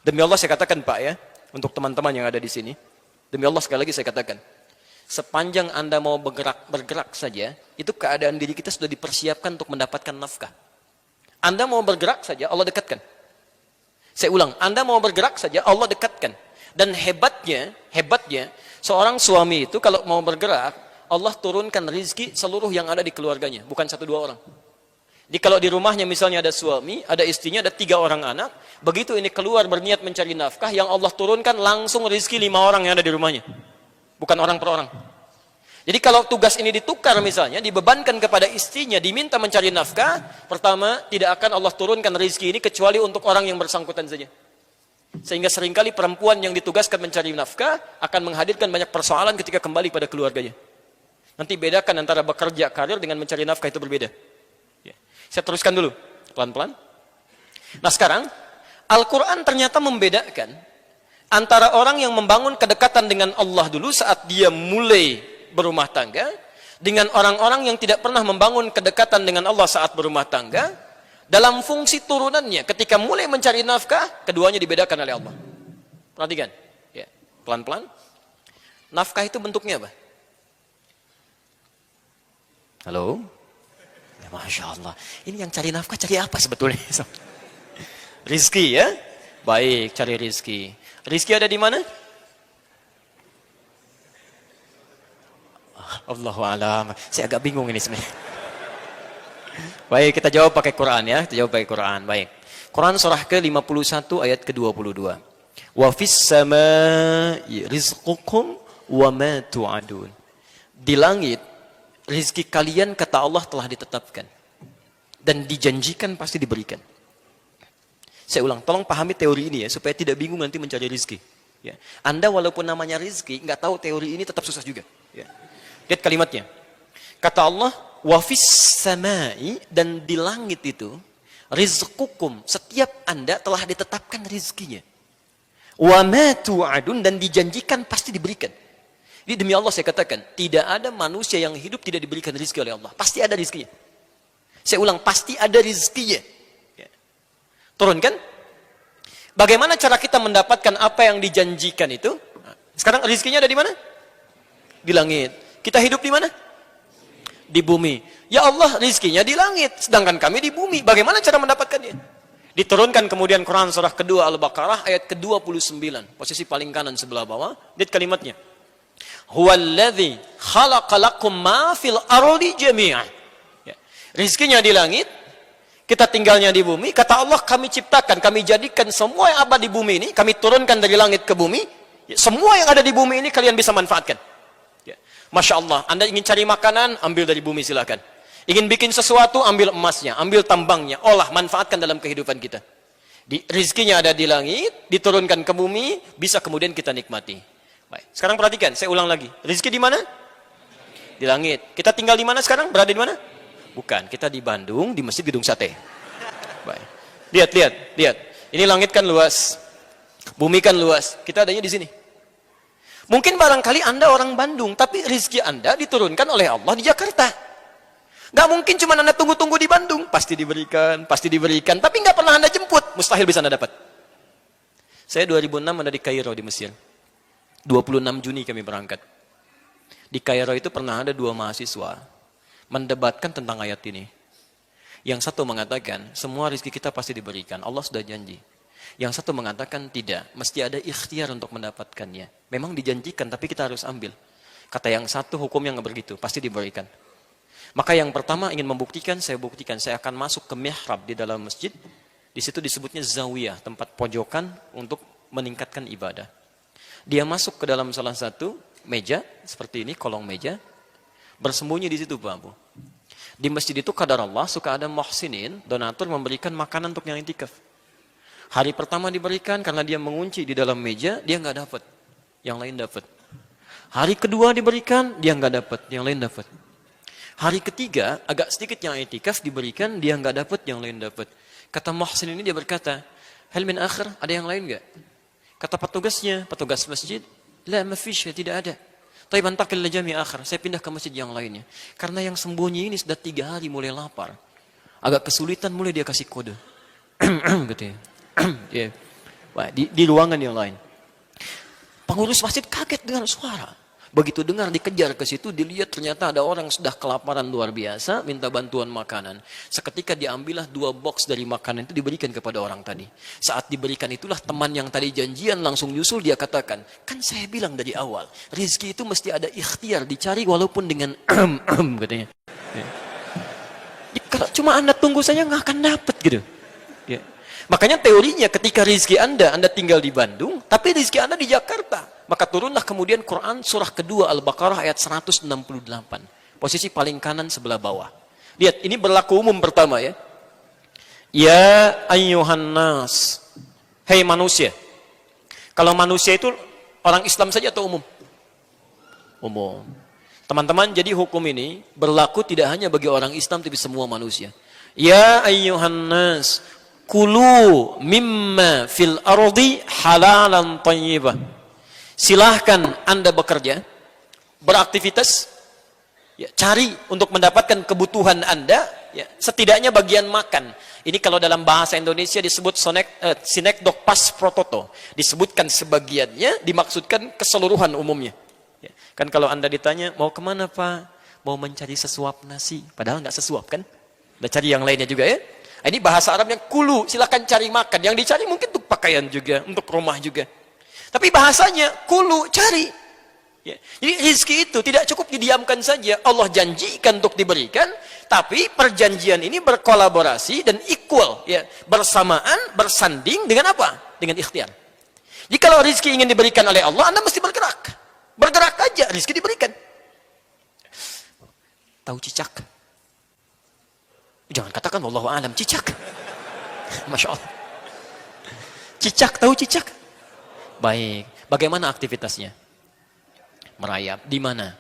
Demi Allah saya katakan Pak ya, untuk teman-teman yang ada di sini, demi Allah sekali lagi saya katakan, sepanjang Anda mau bergerak saja, itu keadaan diri kita sudah dipersiapkan untuk mendapatkan nafkah. Anda mau bergerak saja, Allah dekatkan. Saya ulang, Anda mau bergerak saja, Allah dekatkan. Dan hebatnya, seorang suami itu kalau mau bergerak, Allah turunkan rizki seluruh yang ada di keluarganya, bukan 1-2 orang. Jadi kalau di rumahnya misalnya ada suami, ada istrinya, ada 3 orang anak, begitu ini keluar berniat mencari nafkah, yang Allah turunkan langsung rizki 5 orang yang ada di rumahnya. Bukan orang per orang. Jadi kalau tugas ini ditukar misalnya, dibebankan kepada istrinya, diminta mencari nafkah, pertama, tidak akan Allah turunkan rizki ini kecuali untuk orang yang bersangkutan saja. Sehingga seringkali perempuan yang ditugaskan mencari nafkah akan menghadirkan banyak persoalan ketika kembali pada keluarganya. Nanti bedakan antara bekerja karir dengan mencari nafkah, itu berbeda. Ya. Saya teruskan dulu, pelan-pelan. Nah sekarang, Al-Quran ternyata membedakan antara orang yang membangun kedekatan dengan Allah dulu saat dia mulai berumah tangga, dengan orang-orang yang tidak pernah membangun kedekatan dengan Allah saat berumah tangga. Dalam fungsi turunannya, ketika mulai mencari nafkah, keduanya dibedakan oleh Allah. Perhatikan, ya, pelan-pelan. Nafkah itu bentuknya apa? Halo? Ya, Masya Allah. Ini yang cari nafkah, cari apa sebetulnya? Rizki ya? Baik, cari rizki. Rizki ada di mana? Allahu a'lam. Saya agak bingung ini sebenarnya. Baik, kita jawab pakai Quran ya. Kita jawab pakai Quran. Baik. Quran surah ke-51 ayat ke-22. Wa fis samaa'i rizqukum wa ma tu'adun. Di langit rizki kalian kata Allah telah ditetapkan dan dijanjikan pasti diberikan. Saya ulang, tolong pahami teori ini ya supaya tidak bingung nanti mencari rizki. Ya. Anda walaupun namanya rizki, nggak tahu teori ini tetap susah juga. Ya. Lihat kalimatnya. Kata Allah, wafis samai, dan di langit itu rizqukum, setiap Anda telah ditetapkan rizkinya. Wa ma tu'adun, dan dijanjikan pasti diberikan. Jadi demi Allah saya katakan, tidak ada manusia yang hidup tidak diberikan rizki oleh Allah. Pasti ada rizkinya. Saya ulang, pasti ada rizkinya. Ya. Turunkan. Bagaimana cara kita mendapatkan apa yang dijanjikan itu? Sekarang rizkinya ada di mana? Di langit. Kita hidup di mana? Di bumi. Ya Allah, rizkinya di langit, sedangkan kami di bumi. Bagaimana cara mendapatkannya? Diturunkan kemudian Quran surah kedua Al-Baqarah ayat ke-29, posisi paling kanan sebelah bawah. Lihat kalimatnya. Huwallazi khalaqalakum ma fil ardi jami'an. Ya. Rizkinya di langit, kita tinggalnya di bumi. Kata Allah, kami ciptakan, kami jadikan semua yang ada di bumi ini, kami turunkan dari langit ke bumi. Ya, semua yang ada di bumi ini kalian bisa manfaatkan. Masya Allah, Anda ingin cari makanan, ambil dari bumi silakan. Ingin bikin sesuatu, ambil emasnya, ambil tambangnya, olah, manfaatkan dalam kehidupan kita. Rizkinya ada di langit, diturunkan ke bumi, bisa kemudian kita nikmati. Baik. Sekarang perhatikan, saya ulang lagi. Rizki di mana? Di langit. Kita tinggal di mana sekarang? Berada di mana? Bukan, kita di Bandung, di Masjid Gedung Sate. Baik. Lihat. Ini langit kan luas, bumi kan luas. Kita adanya di sini. Mungkin barangkali Anda orang Bandung, tapi rizki Anda diturunkan oleh Allah di Jakarta. Gak mungkin cuma Anda tunggu-tunggu di Bandung. Pasti diberikan. Tapi gak pernah Anda jemput. Mustahil bisa Anda dapat. Saya 2006 ada di Kairo di Mesir. 26 Juni kami berangkat. Di Kairo itu pernah ada 2 mahasiswa mendebatkan tentang ayat ini. Yang satu mengatakan, semua rizki kita pasti diberikan. Allah sudah janji. Yang satu mengatakan tidak, mesti ada ikhtiar untuk mendapatkannya. Memang dijanjikan, tapi kita harus ambil. Kata yang satu, hukumnya nggak begitu, pasti diberikan. Maka yang pertama ingin membuktikan, saya akan masuk ke mihrab di dalam masjid. Di situ disebutnya zawiyah, tempat pojokan untuk meningkatkan ibadah. Dia masuk ke dalam salah satu meja, seperti ini, kolong meja, bersembunyi di situ, Pak Abu. Di masjid itu kadar Allah suka ada muhsinin, donatur memberikan makanan untuk yang intikaf. Hari pertama diberikan karena dia mengunci di dalam meja, dia nggak dapat, yang lain dapat. Hari kedua diberikan, dia nggak dapat, yang lain dapat. Hari ketiga agak sedikit yang itikaf diberikan, dia nggak dapat, yang lain dapat. Kata muhsin ini dia berkata, hal min akhir, ada yang lain nggak? Kata petugasnya, petugas masjid, la mafish, tidak ada. Tapi bantakil jami akhir, saya pindah ke masjid yang lainnya. Karena yang sembunyi ini sudah 3 hari mulai lapar, agak kesulitan, mulai dia kasih kode, gitu ya. Yeah. Wah, di ruangan yang lain. Pengurus masjid kaget dengan suara. Begitu dengar dikejar ke situ, dilihat ternyata ada orang sudah kelaparan luar biasa, minta bantuan makanan. Seketika diambillah 2 box dari makanan itu diberikan kepada orang tadi. Saat diberikan itulah teman yang tadi janjian langsung nyusul, dia katakan, kan saya bilang dari awal, rezeki itu mesti ada ikhtiar dicari walaupun dengan katanya. Ya. Kalau cuma Anda tunggu saja nggak akan dapat gitu. Ya. Makanya teorinya ketika rezeki Anda tinggal di Bandung, tapi rezeki Anda di Jakarta. Maka turunlah kemudian Quran surah kedua Al-Baqarah ayat 168. Posisi paling kanan sebelah bawah. Lihat, ini berlaku umum pertama ya. Ya ayyuhan nas. Hei manusia. Kalau manusia itu orang Islam saja atau umum? Umum. Teman-teman, jadi hukum ini berlaku tidak hanya bagi orang Islam tapi semua manusia. Ya ayyuhan nas. Kulu mimma fil ardi halalan tayyibah. Silahkan Anda bekerja, beraktivitas, ya, cari untuk mendapatkan kebutuhan Anda, ya, setidaknya bagian makan. Ini kalau dalam bahasa Indonesia disebut sinekdok pas prototo. Disebutkan sebagiannya, dimaksudkan keseluruhan umumnya. Ya, kan kalau Anda ditanya, mau kemana Pak? Mau mencari sesuap nasi. Padahal nggak sesuap kan? Udah cari yang lainnya juga ya. Ini bahasa Arabnya kulu, silahkan cari makan. Yang dicari mungkin untuk pakaian juga, untuk rumah juga. Tapi bahasanya kulu, cari. Ya. Jadi rezeki itu tidak cukup didiamkan saja. Allah janjikan untuk diberikan, tapi perjanjian ini berkolaborasi dan equal, ya, bersamaan, bersanding dengan apa? Dengan ikhtiar. Jadi kalau rezeki ingin diberikan oleh Allah, Anda mesti bergerak. Bergerak aja, rezeki diberikan. Tahu cicak? Jangan katakan wallahu a'lam, cicak. Masya Allah. Cicak, tahu cicak? Baik, bagaimana aktivitasnya? Merayap, di mana?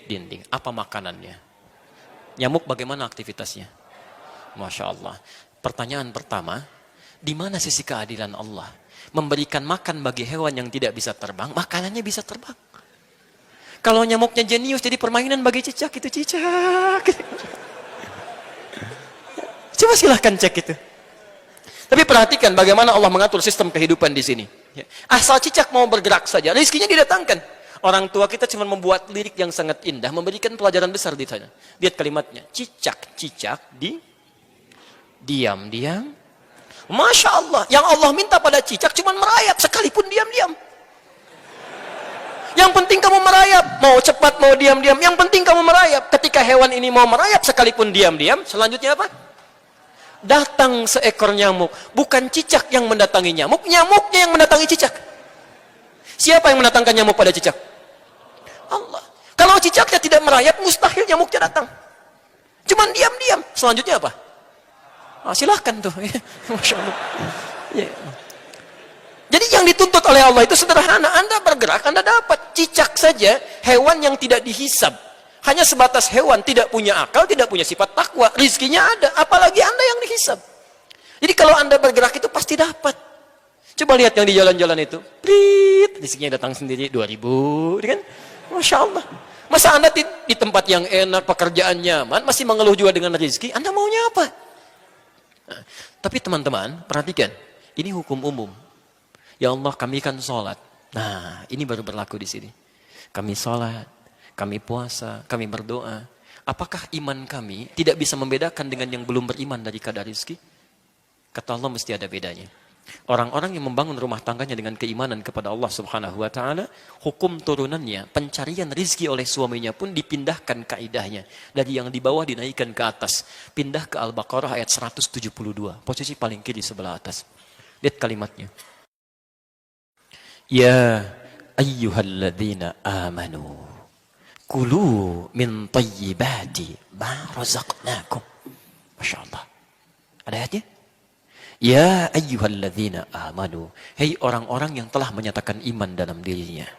Dinding. Apa makanannya? Nyamuk bagaimana aktivitasnya? Masya Allah. Pertanyaan pertama, di mana sisi keadilan Allah? Memberikan makan bagi hewan yang tidak bisa terbang, makanannya bisa terbang. Kalau nyamuknya jenius jadi permainan bagi cicak, itu cicak. Coba silahkan cek itu. Tapi perhatikan bagaimana Allah mengatur sistem kehidupan di sini. Asal cicak mau bergerak saja, rezekinya didatangkan. Orang tua kita cuma membuat lirik yang sangat indah, memberikan pelajaran besar di sana. Lihat kalimatnya, cicak-cicak diam-diam. Masya Allah, yang Allah minta pada cicak cuma merayap, sekalipun diam-diam. Yang penting kamu merayap, mau cepat mau diam-diam, yang penting kamu merayap. Ketika hewan ini mau merayap sekalipun diam-diam, selanjutnya apa? Datang seekor nyamuk. Bukan cicak yang mendatangi nyamuk, nyamuknya yang mendatangi cicak. Siapa yang mendatangkan nyamuk pada cicak? Allah. Kalau cicaknya tidak merayap, mustahil nyamuknya datang. Cuman diam-diam. Selanjutnya apa? Silahkan tuh. Masya Allah. Ya. Jadi yang dituntut oleh Allah itu sederhana. Anda bergerak, Anda dapat. Cicak saja, hewan yang tidak dihisab. Hanya sebatas hewan, tidak punya akal, tidak punya sifat takwa. Rizkinya ada, apalagi Anda yang dihisab. Jadi kalau Anda bergerak itu pasti dapat. Coba lihat yang di jalan-jalan itu. Prit, rizkinya datang sendiri, 2000. Kan? Masya Allah. Masa Anda di tempat yang enak, pekerjaan nyaman, masih mengeluh juga dengan rizki, Anda maunya apa? Nah, tapi teman-teman, perhatikan. Ini hukum umum. Ya Allah, kami kan sholat. Nah, ini baru berlaku di sini. Kami sholat. Kami puasa, kami berdoa. Apakah iman kami tidak bisa membedakan dengan yang belum beriman dari kadar rizki? Kata Allah mesti ada bedanya. Orang-orang yang membangun rumah tangganya dengan keimanan kepada Allah Subhanahu wa Ta'ala, hukum turunannya, pencarian rizki oleh suaminya pun dipindahkan kaidahnya. Dari yang di bawah dinaikkan ke atas. Pindah ke Al-Baqarah ayat 172. Posisi paling kiri sebelah atas. Lihat kalimatnya. Ya ayyuhalladzina amanu. Kulu min tayyibati ma razaqnakum. Masya Allah. Ada ayatnya? Ya ayyuhalladzina amanu. Hei orang-orang yang telah menyatakan iman dalam dirinya.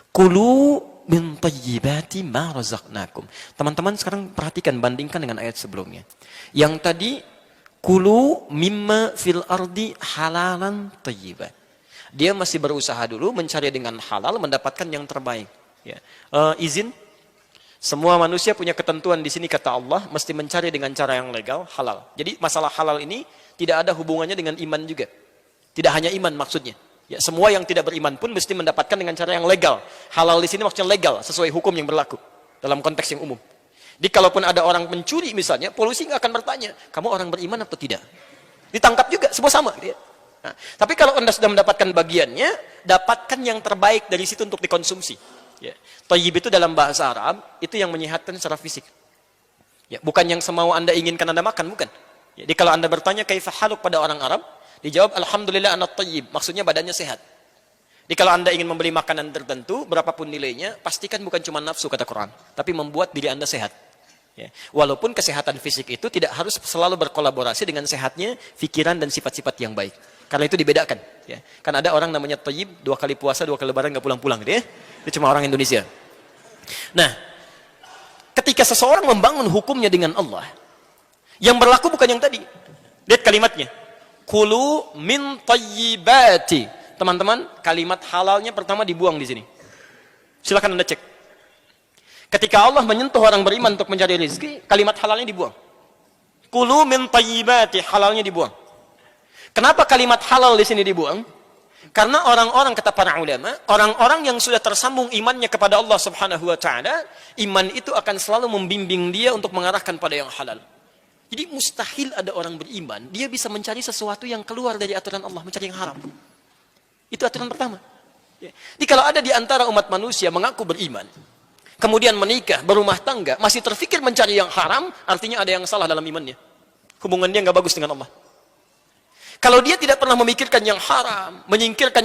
Kulu min tayyibati ma razaqnakum. Teman-teman sekarang perhatikan, bandingkan dengan ayat sebelumnya. Yang tadi, kulu mimma fil ardi halalan tayyiban. Dia masih berusaha dulu mencari dengan halal, mendapatkan yang terbaik. Ya. Izin, semua manusia punya ketentuan di sini kata Allah, mesti mencari dengan cara yang legal, halal. Jadi masalah halal ini tidak ada hubungannya dengan iman juga. Tidak hanya iman maksudnya. Ya, semua yang tidak beriman pun mesti mendapatkan dengan cara yang legal. Halal di sini maksudnya legal, sesuai hukum yang berlaku dalam konteks yang umum. Jadi kalaupun ada orang mencuri misalnya, polisi nggak akan bertanya, kamu orang beriman atau tidak? Ditangkap juga, semua sama. Gitu ya. Nah, tapi kalau Anda sudah mendapatkan bagiannya, dapatkan yang terbaik dari situ untuk dikonsumsi. Ya. Thayyib itu dalam bahasa Arab, itu yang menyehatkan secara fisik. Ya, bukan yang semau Anda inginkan Anda makan, bukan. Jadi kalau Anda bertanya kaifa haluk pada orang Arab, dijawab alhamdulillah ana thayyib, maksudnya badannya sehat. Jadi kalau Anda ingin membeli makanan tertentu, berapapun nilainya, pastikan bukan cuma nafsu kata Quran, tapi membuat diri Anda sehat. Ya. Walaupun kesehatan fisik itu tidak harus selalu berkolaborasi dengan sehatnya pikiran dan sifat-sifat yang baik. Karena itu dibedakan. Ya. Kan ada orang namanya thayyib, 2 kali puasa, 2 kali lebaran nggak pulang-pulang. Gitu ya. Itu cuma orang Indonesia. Nah, ketika seseorang membangun hukumnya dengan Allah, yang berlaku bukan yang tadi. Lihat kalimatnya. Kulu min thayyibati. Teman-teman, kalimat halalnya pertama dibuang di sini. Silakan Anda cek. Ketika Allah menyentuh orang beriman untuk mencari rezeki, kalimat halalnya dibuang. Kulu min thayyibati, halalnya dibuang. Kenapa kalimat halal di sini dibuang? Karena orang-orang, kata para ulama, orang-orang yang sudah tersambung imannya kepada Allah Subhanahu wa taala, iman itu akan selalu membimbing dia untuk mengarahkan pada yang halal. Jadi mustahil ada orang beriman, dia bisa mencari sesuatu yang keluar dari aturan Allah, mencari yang haram. Itu aturan pertama. Jadi kalau ada di antara umat manusia mengaku beriman, kemudian menikah, berumah tangga, masih terfikir mencari yang haram, artinya ada yang salah dalam imannya. Hubungan dia nggak bagus dengan Allah. Kalau dia tidak pernah memikirkan yang haram, menyingkirkan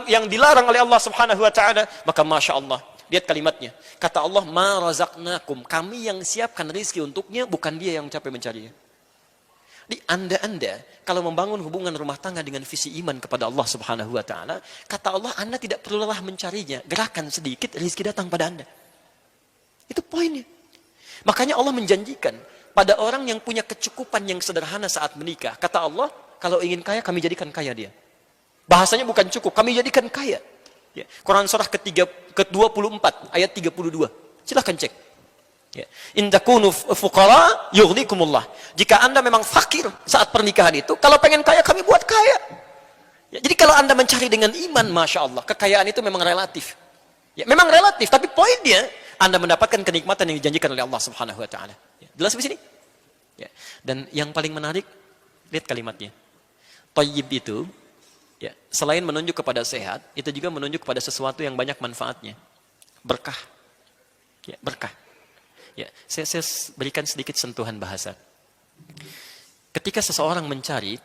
yang dilarang oleh Allah Subhanahu wa taala, maka Masya Allah. Lihat kalimatnya. Kata Allah, ma razaqnakum, kami yang siapkan rezeki untuknya, bukan dia yang capek mencarinya. Di Anda kalau membangun hubungan rumah tangga dengan visi iman kepada Allah Subhanahu wa taala, kata Allah, Anda tidak perlu lelah mencarinya, gerakan sedikit rezeki datang pada Anda. Itu poinnya. Makanya Allah menjanjikan pada orang yang punya kecukupan yang sederhana saat menikah. Kata Allah, kalau ingin kaya, kami jadikan kaya dia. Bahasanya bukan cukup, kami jadikan kaya. Ya. Quran surah ke-24 ayat 32. Silahkan cek. Ya. In takunu fuqara yughnikumullah. Jika Anda memang fakir saat pernikahan itu, kalau pengen kaya kami buat kaya. Ya. Jadi kalau Anda mencari dengan iman, Masya Allah, kekayaan itu memang relatif. Ya, memang relatif, tapi poinnya Anda mendapatkan kenikmatan yang dijanjikan oleh Allah Subhanahu wa taala. Ya. Jelas di sini? Ya. Dan yang paling menarik, lihat kalimatnya. Thayyib itu, ya, selain menunjuk kepada sehat, itu juga menunjuk kepada sesuatu yang banyak manfaatnya. Berkah. Ya, berkah. Ya, saya berikan sedikit sentuhan bahasa. Ketika seseorang mencari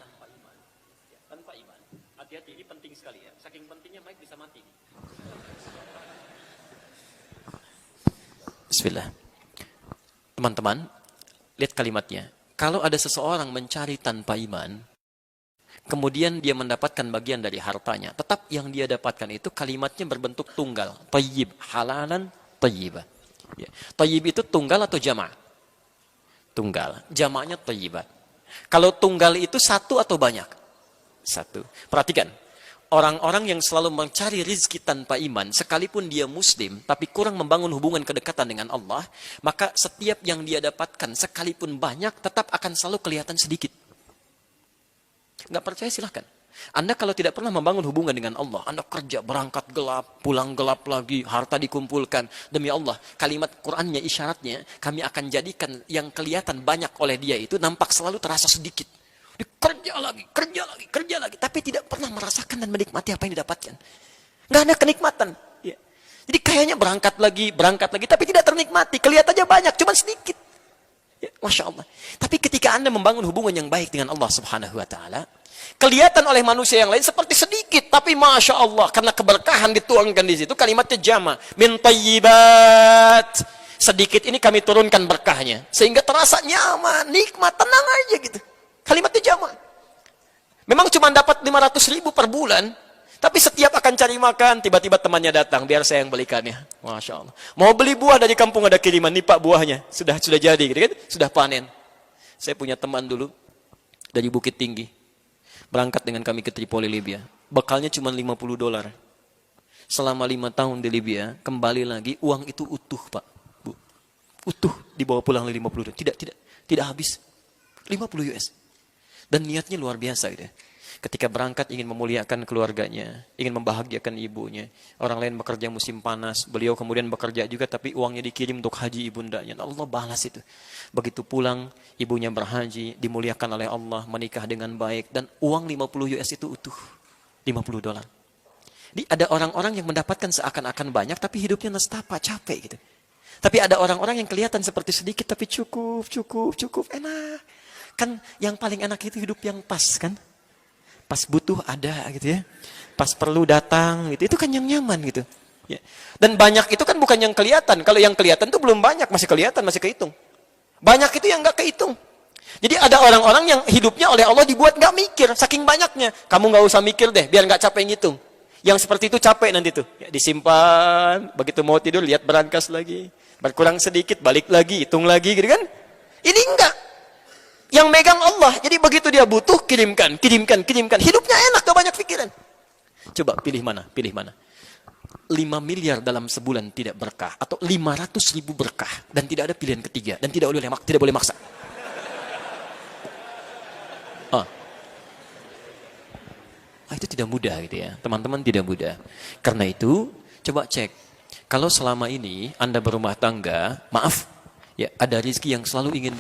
tanpa iman, hati-hati, ini penting sekali ya. Saking pentingnya mic bisa mati. Bismillah. Teman-teman, lihat kalimatnya. Kalau ada seseorang mencari tanpa iman, kemudian dia mendapatkan bagian dari hartanya, tetap yang dia dapatkan itu kalimatnya berbentuk tunggal. Thayyib, halalan, thayyibah. Ya. Thayyib itu tunggal atau jama'? Tunggal. Jama'nya thayyibat. Kalau tunggal itu satu atau banyak? Satu. Perhatikan. Orang-orang yang selalu mencari rizki tanpa iman, sekalipun dia muslim, tapi kurang membangun hubungan kedekatan dengan Allah, maka setiap yang dia dapatkan, sekalipun banyak, tetap akan selalu kelihatan sedikit. Nggak percaya silahkan. Anda kalau tidak pernah membangun hubungan dengan Allah, Anda kerja, berangkat gelap, pulang gelap lagi, harta dikumpulkan. Demi Allah, kalimat Qur'annya, isyaratnya, kami akan jadikan yang kelihatan banyak oleh dia itu, nampak selalu terasa sedikit. Dia kerja lagi, tapi tidak pernah merasakan dan menikmati apa yang didapatkan. Nggak ada kenikmatan. Ya. Jadi kayaknya berangkat lagi, tapi tidak ternikmati. Kelihatannya banyak, cuma sedikit. Ya, Masya Allah. Tapi ketika Anda membangun hubungan yang baik dengan Allah Subhanahu wa ta'ala, kelihatan oleh manusia yang lain seperti sedikit, tapi Masya Allah, karena keberkahan dituangkan di situ, kalimatnya jama, min thayyibat. Sedikit ini kami turunkan berkahnya, sehingga terasa nyaman, nikmat, tenang aja gitu. Kalimatnya jama. Memang cuma dapat 500.000 per bulan, tapi setiap akan cari makan, tiba-tiba temannya datang, biar saya yang belikannya. Masya Allah. Mau beli buah dari kampung ada kiriman, nih Pak buahnya, sudah jadi, gitu kan? Sudah panen. Saya punya teman dulu, dari Bukit Tinggi. Berangkat dengan kami ke Tripoli, Libya. Bekalnya cuma $50. Selama 5 tahun di Libya, kembali lagi, uang itu utuh, Pak. Bu. Utuh, dibawa pulang $50. Tidak habis. $50. Dan niatnya luar biasa gitu. Ketika berangkat ingin memuliakan keluarganya, ingin membahagiakan ibunya. Orang lain bekerja musim panas, beliau kemudian bekerja juga tapi uangnya dikirim untuk haji ibundanya. Allah balas itu. Begitu pulang, ibunya berhaji, dimuliakan oleh Allah, menikah dengan baik, dan uang 50 US itu utuh. 50 dolar. Jadi ada orang-orang yang mendapatkan seakan-akan banyak tapi hidupnya nestapa, capek gitu. Tapi ada orang-orang yang kelihatan seperti sedikit tapi cukup, enak. Kan yang paling enak itu hidup yang pas kan? Pas butuh ada gitu ya. Pas perlu datang gitu. Itu kan yang nyaman gitu. Ya. Dan banyak itu kan bukan yang kelihatan. Kalau yang kelihatan itu belum banyak, masih kelihatan, masih kehitung. Banyak itu yang nggak kehitung. Jadi ada orang-orang yang hidupnya oleh Allah dibuat nggak mikir, saking banyaknya. Kamu nggak usah mikir deh, biar nggak capek ngitung. Yang seperti itu capek nanti tuh. Ya, disimpan, begitu mau tidur lihat berangkas lagi. Berkurang sedikit, balik lagi, hitung lagi gitu kan. Ini enggak. Yang megang Allah. Jadi begitu dia butuh, kirimkan. Hidupnya enak, gak banyak pikiran. Coba pilih mana? 5 miliar dalam sebulan tidak berkah. Atau 500.000 berkah. Dan tidak ada pilihan ketiga. Dan tidak boleh maksa. Itu tidak mudah gitu ya. Teman-teman tidak mudah. Karena itu, coba cek. Kalau selama ini Anda berumah tangga, maaf, ya ada rezeki yang selalu ingin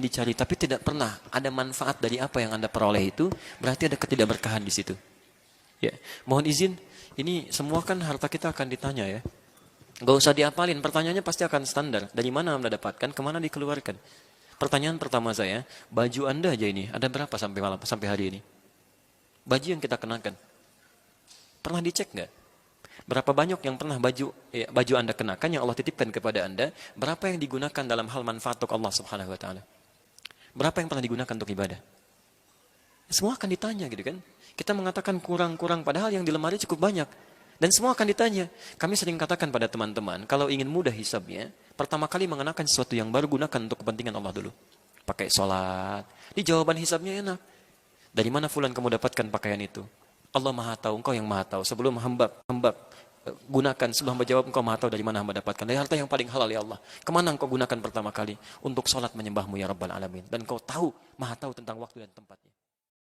dicari, tapi tidak pernah ada manfaat dari apa yang Anda peroleh itu, berarti ada ketidakberkahan di situ. Ya, mohon izin, ini semua kan harta kita akan ditanya ya. Gak usah diapalin, pertanyaannya pasti akan standar. Dari mana Anda dapatkan, kemana dikeluarkan. Pertanyaan pertama saya, baju Anda aja ini, ada berapa sampai hari ini? Baju yang kita kenakan. Pernah dicek nggak? Berapa banyak yang pernah baju Anda kenakan yang Allah titipkan kepada Anda, berapa yang digunakan dalam hal manfaat untuk Allah Subhanahu wa taala? Berapa yang pernah digunakan untuk ibadah? Semua akan ditanya gitu kan. Kita mengatakan kurang-kurang padahal yang di lemari cukup banyak. Dan semua akan ditanya. Kami sering katakan pada teman-teman, kalau ingin mudah hisabnya, pertama kali mengenakan sesuatu yang baru gunakan untuk kepentingan Allah dulu. Pakai sholat. Ini jawaban hisabnya enak. Dari mana fulan kamu dapatkan pakaian itu? Allah Maha tahu, engkau yang Maha tahu. Sebelum hamba gunakan, sebelum hamba jawab, engkau Maha tahu dari mana hamba dapatkan. Dari harta yang paling halal ya Allah. Kemana engkau gunakan pertama kali? Untuk sholat menyembahmu ya Rabbal Alamin. Dan engkau tahu, Maha tahu tentang waktu dan tempatnya.